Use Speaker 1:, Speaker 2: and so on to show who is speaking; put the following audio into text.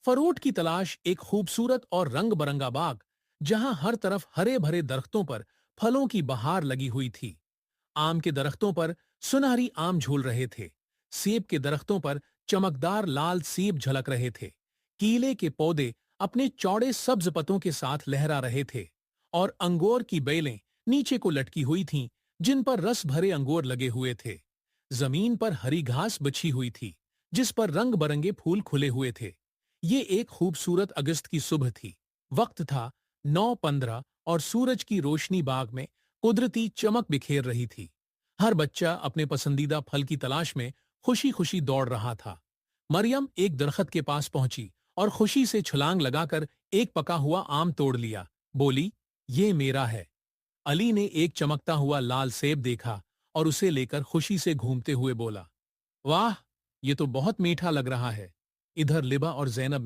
Speaker 1: Fraud की तलाश एक खूबसूरत और रंग बरंगा बाग, जहां हर तरफ हरे भरे दरख्तों पर फलों की बहार लगी हुई थी। आम के दरख्तों पर सुनहरी आम झूल रहे थे। सेब के दरख्तों पर चमकदार लाल सेब झलक रहे थे। कीले के पौधे अपने चौड़े सब्ज पत्तों के साथ लहरा रहे थे, और अंगूर की बेलें नीचे को लटकी हुई थीं, जिन पर रस भरे अंगूर लगे हुए थे। जमीन पर हरी घास बिछी हुई थी, जिस पर रंग बरंगे फूल खुले हुए थे। ये एक खूबसूरत अगस्त की सुबह थी। वक्त था 9:15 और सूरज की रोशनी बाग में कुदरती चमक बिखेर रही थी। हर बच्चा अपने पसंदीदा फल की तलाश में खुशी खुशी दौड़ रहा था। मरियम एक दरख्त के पास पहुंची और खुशी से छलांग लगाकर एक पका हुआ आम तोड़ लिया। बोली, ये मेरा है। अली ने एक चमकता हुआ लाल सेब देखा और उसे लेकर खुशी से घूमते हुए बोला, वाह, ये तो बहुत मीठा लग रहा है। इधर लिबा और जैनब